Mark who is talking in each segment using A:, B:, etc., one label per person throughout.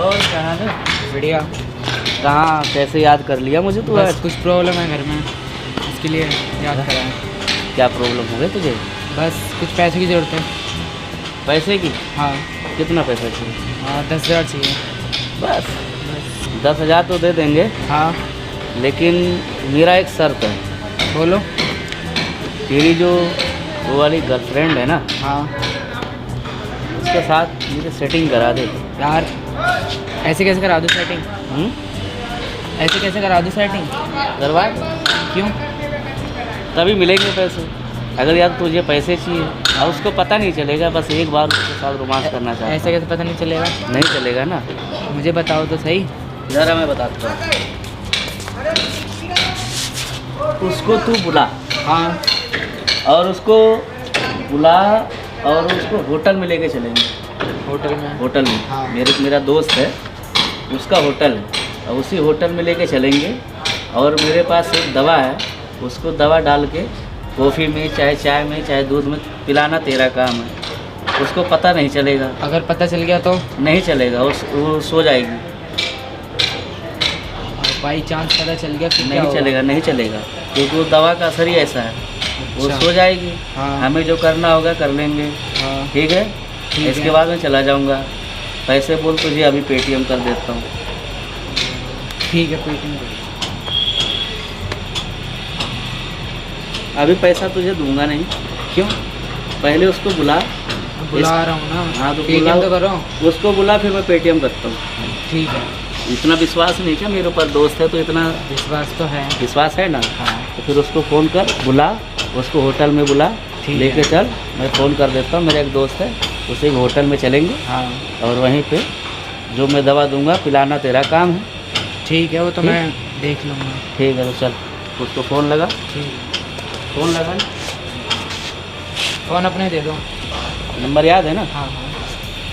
A: और क्या हाल है?
B: बढ़िया।
A: कहाँ कैसे याद कर लिया मुझे तू?
B: बस कुछ प्रॉब्लम है घर में, इसके लिए याद करा है।
A: क्या प्रॉब्लम हो गई तुझे?
B: बस कुछ पैसे की ज़रूरत है।
A: पैसे की?
B: हाँ।
A: कितना पैसा चाहिए?
B: 10,000 चाहिए।
A: बस 10,000 तो दे देंगे।
B: हाँ
A: लेकिन मेरा एक शर्त है।
B: बोलो।
A: तेरी जो वो वाली गर्लफ्रेंड है ना,
B: हाँ
A: उसके साथ मुझे सेटिंग करा दे।
B: यार, ऐसे कैसे करा दूँ सेटिंग? ऐसे कैसे करा दूँ सेटिंग?
A: करवा।
B: क्यों?
A: तभी मिलेंगे पैसे। अगर यार तुझे पैसे चाहिए और उसको पता नहीं चलेगा, बस एक बार उसके साथ रोमांस करना चाहता
B: ऐसे कैसे पता नहीं चलेगा?
A: नहीं चलेगा ना।
B: मुझे बताओ तो सही।
A: ज़रा मैं बताता हूँ। उसको तू बुला।
B: हाँ
A: और उसको बुला और उसको होटल में लेके चलेंगे।
B: होटल में?
A: होटल में।
B: हाँ।
A: मेरा दोस्त है, उसका होटल है, और उसी होटल में लेके चलेंगे। और मेरे पास एक दवा है, उसको दवा डाल के कॉफ़ी में चाहे चाय में चाहे दूध में पिलाना तेरा काम है। उसको पता नहीं चलेगा।
B: अगर पता चल गया तो?
A: नहीं चलेगा, वो सो जाएगी।
B: बाई चांस पता चल गया फिर क्या
A: नहीं
B: होगा?
A: चलेगा, नहीं चलेगा, क्योंकि वो दवा का असर ही ऐसा है। वो
B: अच्छा।
A: सो जाएगी।
B: हाँ।
A: हमें जो करना होगा कर लेंगे।
B: हाँ
A: ठीक है?
B: ठीक
A: इसके
B: है।
A: बाद मैं चला जाऊंगा। पैसे बोल तुझे अभी पेटीएम कर देता हूँ।
B: ठीक है, पेटीएम।
A: अभी पैसा तुझे दूंगा नहीं।
B: क्यों?
A: पहले उसको बुला।
B: बुला रहा हूँ ना।
A: हाँ तो
B: पेटीएम
A: बुला,
B: तो करो।
A: उसको बुला, फिर मैं पेटीएम करता हूँ।
B: ठीक है।
A: इतना विश्वास नहीं क्या मेरे ऊपर? दोस्त है तो इतना
B: विश्वास तो है।
A: विश्वास है ना?
B: हाँ
A: तो फिर उसको फ़ोन कर, बुला, उसको होटल में बुला,
B: ठीक
A: लेके
B: है।
A: चल। मैं फ़ोन कर देता हूँ, मेरा एक दोस्त है, उसी होटल में चलेंगे।
B: हाँ
A: और वहीं पे जो मैं दवा दूंगा पिलाना तेरा काम है।
B: ठीक है, वो तो
A: ठीक?
B: मैं देख लूँगा।
A: ठीक है तो चल, उसको फ़ोन लगा।
B: ठीक।
A: फ़ोन लगा।
B: फ़ोन अपने दे दो।
A: नंबर याद है ना?
B: हाँ हाँ।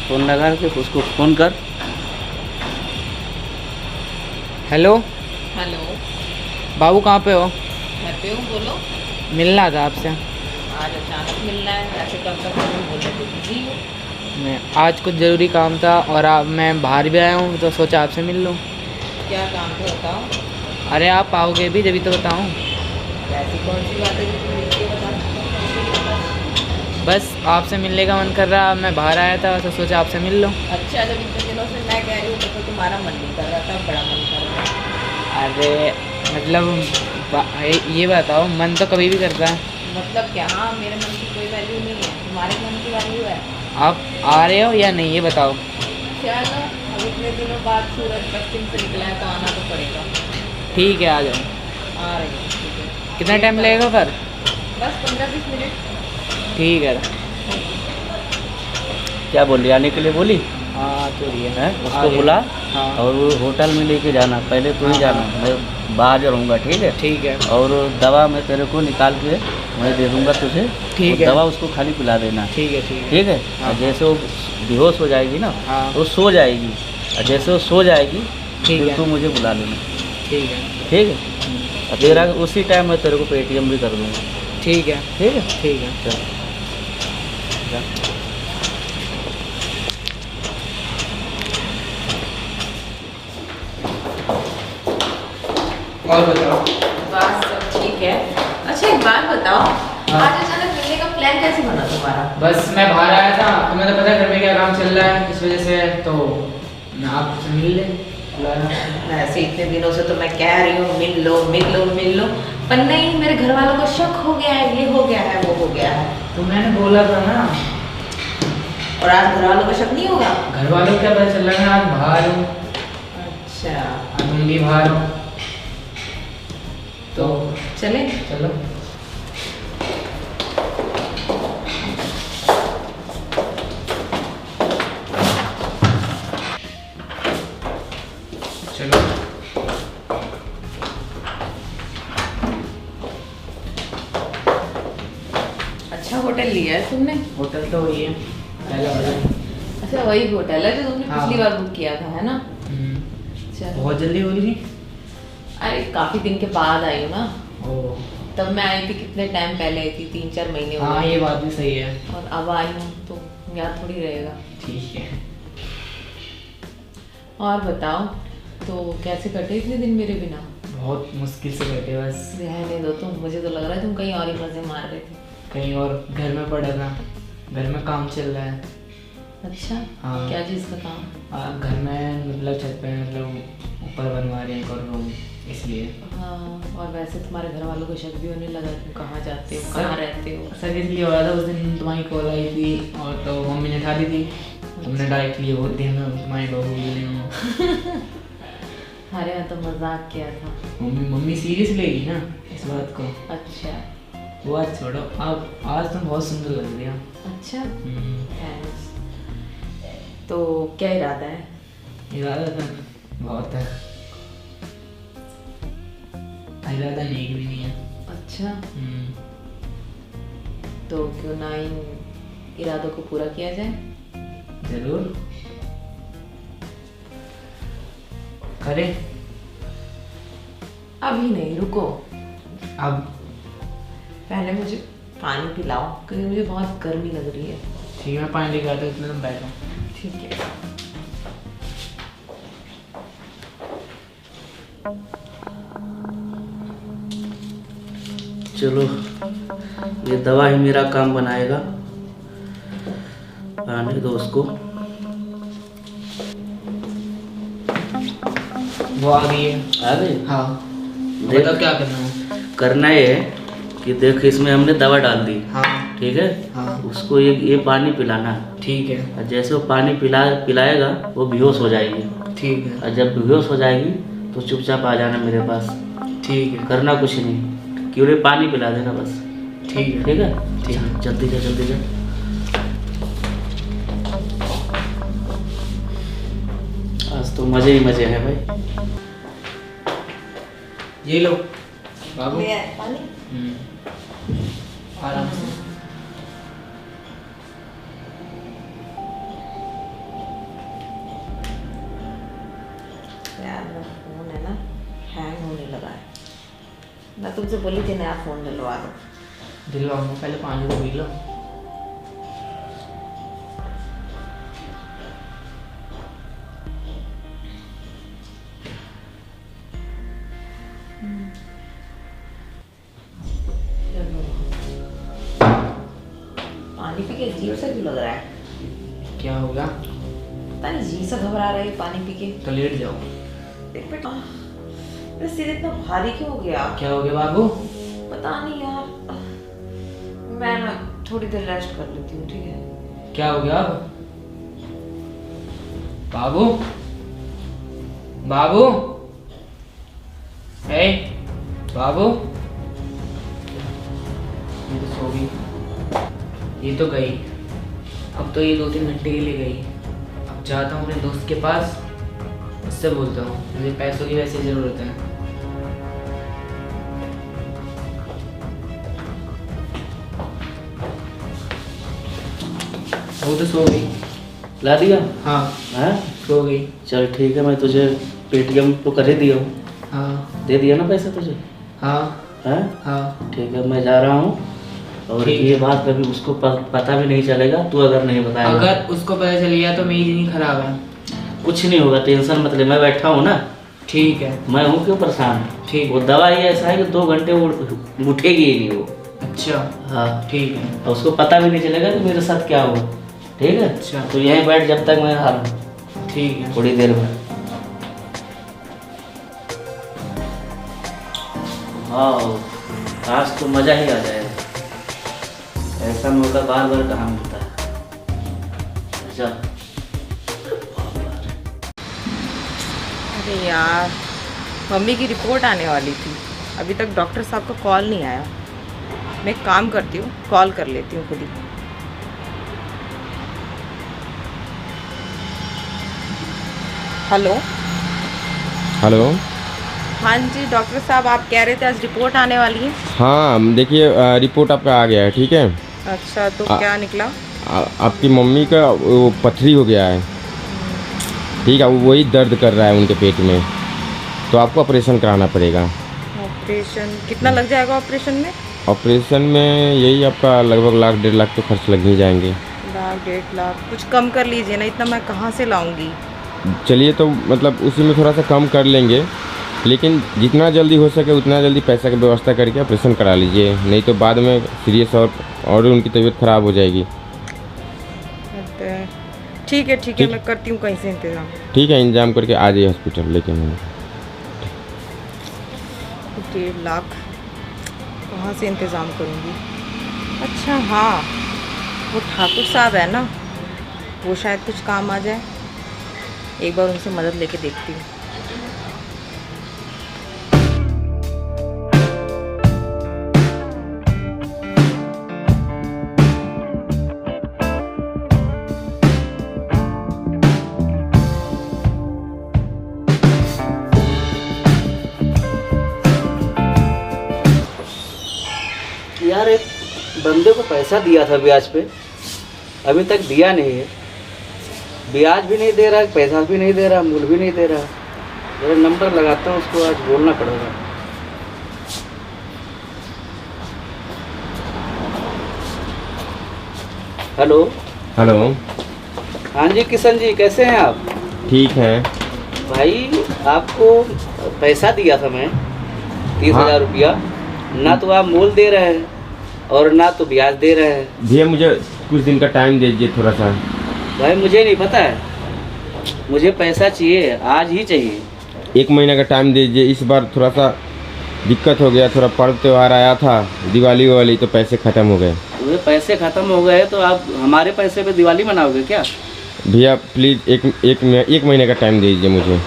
A: फ़ोन लगा के उसको फ़ोन कर।
B: Hello
C: hello.
B: बाबू, कहाँ पे हो?
C: घर पे हूँ, बोलो।
B: मिलना था आपसे।
C: आज अचानक मिलना है, ऐसे कब तक तुम बोले तो बिजी हो।
B: मैं आज कुछ ज़रूरी काम था और मैं बाहर भी आया हूँ तो सोचा आपसे मिल लूँ।
C: क्या काम था बताओ।
B: अरे आप आओगे भी जभी तो बताऊँ।
C: ऐसी कौन सी बात है जो तुम मिल के बता।
B: बस आपसे मिलने का मन कर रहा, मैं बाहर आया था तो सोचा आपसे मिल लूँ।
C: अच्छा, जब इतने दिनों से मैं कह रही हूँ तो तुम्हारा मन नहीं कर रहा था, बड़ा मन कर रहा है।
B: अरे मतलब ये बताओ, मन तो कभी भी करता है।
C: मतलब क्या? हाँ, मेरे मन की कोई वैल्यू नहीं है, तुम्हारे मन की वैल्यू है।
B: आप आ रहे हो या नहीं ये बताओ।
C: चलो, अब इतने दिनों बाद सूरज पश्चिम से निकला है तो आना तो पड़ेगा।
B: ठीक है, आ जाओ।
C: आ रही हूँ, ठीक है।
B: कितना टाइम लगेगा पर?
C: बस 15-20 मिनट।
B: ठीक है।
A: क्या बोली? आने के लिए बोली
B: हाँ तो ये
A: है? उसको बुला।
B: हाँ
A: और वो होटल में लेके जाना, पहले तू ही
B: हाँ,
A: जाना,
B: हाँ।
A: मैं बाहर रहूँगा। ठीक है?
B: ठीक है।
A: और दवा मैं तेरे को निकाल के मैं दे दूँगा तुझे।
B: ठीक
A: वो
B: है।
A: दवा उसको खाली पिला देना।
B: ठीक है। ठीक है।
A: ठीक है?
B: हाँ।
A: और जैसे वो बेहोश हो जाएगी ना,
B: हाँ।
A: तो सो जाएगी। और जैसे वो सो जाएगी
B: ठीक
A: फिर
B: है।
A: तू मुझे बुला लेना।
B: ठीक है।
A: ठीक है? और तेरा उसी टाइम मैं तेरे को पेटीएम भी कर दूँगा।
B: ठीक है।
A: ठीक है?
B: ठीक है।
A: चल जा।
B: और बताओ।
C: बात सब ठीक है। अच्छा, एक बात बताओ,
B: हाँ।
C: आज अचानक मिलने का प्लान कैसे बना तुम्हारा?
B: बस मैं बाहर आया था, तुम्हें तो पता है घर में क्या काम चल रहा है, इस वजह से तो मैं आपसे मिल ले।
C: ऐसे इतने दिनों से तो मैं कह रही हूँ मिल लो मिल लो मिल लो, पर नहीं, मेरे घर वालों को शक हो गया है, ये हो गया है, वो हो गया है।
B: तो मैंने बोला था ना।
C: और आज घर वालों को शक नहीं होगा?
B: घर वालों को क्या पता चल रहा है, मैं आज बाहर हूँ।
C: अच्छा,
B: तुम भी बाहर हो
C: तो चले।
B: चलो। चलो।
C: अच्छा होटल लिया है तुमने?
B: होटल तो वही है पहला वाला।
C: अच्छा, वही होटल है जो तुमने
B: हाँ।
C: पिछली बार बुक किया था, है ना? चलो।
B: बहुत जल्दी हो रही थी।
C: अरे काफी दिन के बाद आई हूँ ना,
B: ओ
C: तब मैं आई थी, कितने टाइम पहले आई थी, 3-4 महीने हो
B: हाँ,
C: गए।
B: ये बात भी सही है।
C: और अब आई हूँ तो याद थोड़ी रहेगा।
B: ठीक है।
C: और बताओ, तो कैसे कटे इतने दिन मेरे बिना?
B: बहुत मुश्किल से बैठे, बस
C: रहने दो तुम, मुझे तो लग रहा है तुम कहीं और ही मजे मार रहे थे।
B: कहीं और घर में पड़ा था, घर में काम चल रहा है।
C: अच्छा,
B: हाँ।
C: क्या चीज़ का काम?
B: घर में मतलब छत पे मतलब ऊपर बनवा रहे हैं एक और रूम, इसलिए।
C: हाँ, और वैसे तुम्हारे घर वालों को शक भी होने लगा, तुम कहाँ जाते हो, कहाँ रहते हो।
B: सर इसलिए हो रहा था, उस दिन तुम्हारी कॉल आई थी और तो मम्मी ने उठा दी थी, तुमने डायरेक्ट लिए बहुत दिन में तुम्हारी बहू बोली हूँ।
C: अरे मैं तो मजाक किया था।
B: मम्मी सीरियस लेगी ना इस बात को।
C: अच्छा
B: वो आज छोड़ो, अब आज तुम बहुत सुंदर लग रही हो।
C: अच्छा, थैंक्स। तो क्या इरादा है?
B: इरादा तो बहुत है, इरादा नेक भी नहीं है।
C: अच्छा, तो क्यों ना इन इरादों को पूरा किया जाए?
B: जरूर करें।
C: अभी नहीं, रुको,
B: अब
C: पहले मुझे पानी पिलाओ क्योंकि मुझे बहुत गर्मी लग रही है।
B: ठीक है, पानी लेकर आता हूँ, इतना तुम बैठो।
C: ठीक है।
A: चलो, ये दवा ही मेरा काम बनाएगा। आने दो उसको।
B: वो आ गई है।
A: आ गई?
B: हाँ,
A: देख,
B: बताओ क्या करना है।
A: करना ये है कि देख, इसमें हमने दवा डाल दी,
B: हाँ
A: ठीक है?
B: हाँ
A: उसको ये पानी पिलाना है।
B: ठीक है।
A: और जैसे वो पानी पिलाएगा वो बेहोश हो जाएगी।
B: ठीक है।
A: और जब बेहोश हो जाएगी तो चुपचाप आ जाना मेरे पास।
B: ठीक है।
A: करना कुछ नहीं, केवल पानी पिला देना बस।
B: ठीक है।
A: ठीक है?
B: ठीक है।
A: जल्दी जा, जल्दी जा। आज तो मजे ही मजे हैं भाई।
B: ये लो बाबू।
C: ले आए पानी?
B: आराम से।
C: यार मेरा फोन है ना, हैंग होने लगा है। मैं तुमसे बोली थी नया फोन दिलवा दो।
B: दिलवाऊंगा, पहले पानी तो पी लो।
C: पानी पी के अजीब सा क्यों लग रहा है?
B: क्या होगा?
C: पता नहीं, अजीब सा घबरा रही है पानी पी के।
B: तो लेट जाओ।
C: एक मिनट, मेरा सिर इतना भारी क्यों हो गया?
B: क्या हो गया बाबू?
C: पता नहीं यार, मैं ना थोड़ी देर रेस्ट कर लेती हूँ, ठीक है?
B: क्या हो गया अब? बाबू, बाबू, हे बाबू। ये तो सो गई, ये तो गई। अब तो ये 2-3 घंटे के लिए गई। अब जाता हूँ अपने दोस्त के पास, उससे बोलता हूँ, मुझे पैसों की वैसे ज़रूरत है। वो तो सो गई।
A: ला दिया?
B: हाँ
A: हाँ,
B: सो गई।
A: चल ठीक है, मैं तुझे पेटीएम तो कर ही दिया हूँ।
B: हाँ
A: दे दिया ना पैसा तुझे?
B: हाँ
A: हाँ
B: हाँ
A: ठीक है, मैं जा रहा हूँ। और
B: ठीक
A: ये
B: है।
A: बात कभी उसको पता भी नहीं चलेगा, तू अगर नहीं बताएगा।
B: अगर उसको पता चल गया तो मेरी जिंदगी खराब है।
A: कुछ नहीं होगा, टेंशन मत ले, मैं बैठा हूँ ना।
B: ठीक है।
A: मैं हूँ, क्यों परेशान?
B: ठीक।
A: वो दवा ही ऐसा है कि 2 घंटे वो उठेगी ही नहीं वो।
B: अच्छा
A: हाँ,
B: ठीक है।
A: और उसको पता भी नहीं चलेगा कि मेरे साथ क्या हुआ। ठीक है?
B: अच्छा।
A: तो यहीं बैठ जब तक मैं आ रहा हूँ,
B: ठीक है।
A: थोड़ी देर में। हाँ, आज तो मज़ा ही आ जाएगा। ऐसा मौका बार बार कहाँ मिलता है। अच्छा,
C: अरे यार, मम्मी की रिपोर्ट आने वाली थी, अभी तक डॉक्टर साहब का कॉल नहीं आया। मैं एक काम करती हूँ, कॉल कर लेती हूँ खुद ही। हेलो।
D: हेलो।
C: हाँ जी डॉक्टर साहब, आप कह रहे थे आज रिपोर्ट आने वाली है।
D: हाँ देखिए, रिपोर्ट आपका आ गया है, ठीक है।
C: अच्छा, तो क्या निकला?
D: आपकी मम्मी का वो पथरी हो गया है, ठीक है। वही दर्द कर रहा है उनके पेट में, तो आपको ऑपरेशन कराना पड़ेगा।
C: ऑपरेशन कितना लग जाएगा ऑपरेशन में?
D: ऑपरेशन में यही आपका लगभग 1-1.5 लाख तो खर्च लग ही जाएंगे।
C: 1-1.5 लाख? कुछ कम कर लीजिए ना, इतना मैं कहाँ से लाऊंगी?
D: चलिए तो मतलब उसी में थोड़ा सा कम कर लेंगे, लेकिन जितना जल्दी हो सके उतना जल्दी पैसा की व्यवस्था करके ऑपरेशन करा लीजिए, नहीं तो बाद में सीरियस और उनकी तबीयत ख़राब हो जाएगी।
E: ठीक है मैं करती हूँ कहीं से इंतज़ाम।
D: ठीक है, इंतजाम करके आ जाइए हॉस्पिटल लेके हम।
E: 1.5 लाख कहाँ से इंतज़ाम करूँगी? अच्छा हाँ, वो ठाकुर साहब है ना, वो शायद कुछ काम आ जाए, एक बार उनसे मदद लेके देखती हूँ।
A: यार एक बंदे को पैसा दिया था ब्याज पे, अभी तक दिया नहीं है। ब्याज भी नहीं दे रहा, पैसा भी नहीं दे रहा, मूल भी नहीं दे रहा। मेरा नंबर लगाता हूँ, उसको आज बोलना पड़ेगा। हेलो।
D: हेलो।
A: हाँ जी किशन जी, कैसे हैं आप?
D: ठीक है
A: भाई आपको पैसा दिया था मैं 30,000 रुपया, ना तो आप मूल दे रहे हैं और ना तो ब्याज दे रहे हैं।
D: भैया मुझे कुछ दिन का टाइम दे दीजिए थोड़ा सा।
A: भाई मुझे नहीं पता है, मुझे पैसा चाहिए, आज ही चाहिए।
D: 1 महीने का टाइम दे दीजिए, इस बार थोड़ा सा दिक्कत हो गया, थोड़ा पर्व त्यौहार आया था, दिवाली वाली, तो पैसे ख़त्म हो गए।
A: तो पैसे ख़त्म हो गए तो आप हमारे पैसे पे दिवाली मनाओगे क्या?
D: भैया प्लीज़ एक महीने का टाइम दे दीजिए मुझे।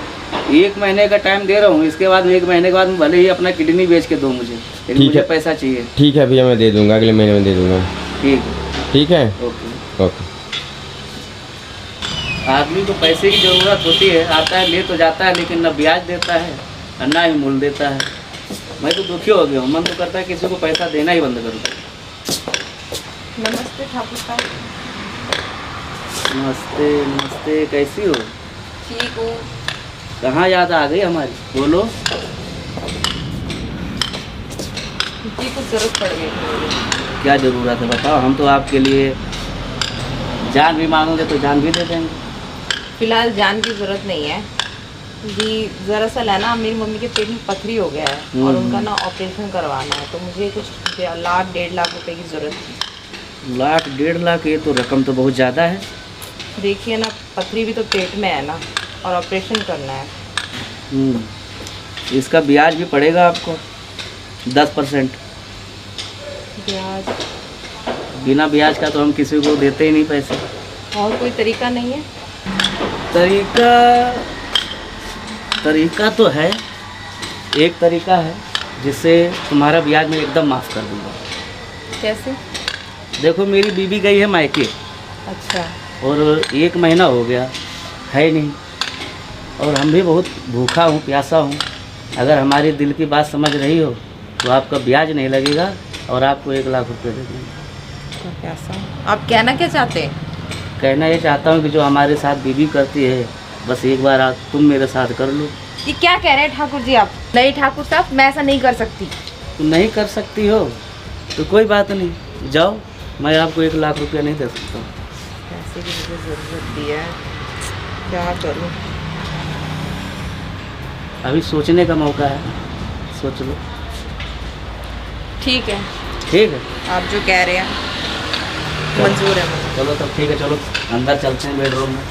A: 1 महीने का टाइम दे रहा हूँ, इसके बाद 1 महीने के बाद भले ही अपना किडनी बेच के दो मुझे, लेकिन मुझे पैसा चाहिए।
D: ठीक है भैया, मैं दे दूँगा, अगले महीने में दे दूँगा।
A: ठीक है।
D: ठीक है,
A: ओके।
D: ओके।
A: आदमी को पैसे की ज़रूरत होती है, आता है ले तो जाता है, लेकिन न ब्याज देता है और ना ही मूल देता है। मैं तो दुखी हो गया हूँ, मन तो करता है किसी को पैसा देना ही बंद करूँ।
E: नमस्ते ठाकुर साहब।
A: नमस्ते नमस्ते, कैसी हो?
E: ठीक हूँ।
A: कहाँ याद आ गई हमारी, बोलो।
E: जी कुछ ज़रूरत पड़ गई थी।
A: क्या ज़रूरत है बताओ, हम तो आपके लिए जान भी मांगोगे तो जान भी दे देंगे।
E: फिलहाल जान की ज़रूरत नहीं है जी, दरअसल है ना मेरी मम्मी के पेट में पथरी हो गया है और उनका ना ऑपरेशन करवाना है, तो मुझे कुछ 1.5 लाख रुपए की ज़रूरत थी।
A: 1.5 लाख, ये तो रकम तो बहुत ज़्यादा है।
E: देखिए ना, पथरी भी तो पेट में है ना, और ऑपरेशन करना है।
A: इसका ब्याज भी पड़ेगा आपको 10%।
E: ब्याज?
A: बिना ब्याज का तो हम किसी को देते ही नहीं पैसे।
E: और कोई तरीका नहीं है?
A: तरीका तो है, एक तरीका है जिससे तुम्हारा ब्याज मैं एकदम माफ़ कर दूँगा।
E: कैसे?
A: देखो मेरी बीवी गई है मायके,
E: अच्छा।
A: और 1 महीना हो गया है नहीं, और हम भी बहुत भूखा हूँ, प्यासा हूँ। अगर हमारी दिल की बात समझ रही हो तो आपका ब्याज नहीं लगेगा और आपको 1 लाख रुपये दे देंगे।
E: प्यासा? आप कहना क्या चाहते हैं?
A: कहना ये चाहता हूँ कि जो हमारे साथ बीवी करती है, बस एक बार तुम मेरे साथ कर लो।
E: ये क्या कह रहे हैं ठाकुर जी आप? नहीं ठाकुर साहब, मैं ऐसा नहीं कर सकती।
A: तुम नहीं कर सकती हो तो कोई बात नहीं, जाओ, मैं आपको 1 लाख रुपया नहीं दे सकता।
E: पैसे की मुझे ज़रूरत भी है, क्या करूँ?
A: अभी सोचने का मौका है, सोच लो।
E: ठीक है,
A: ठीक है,
E: आप जो कह रहे हैं मंजूर है मुझे।
A: चलो तब ठीक है, चलो अंदर चलते हैं बेडरूम में।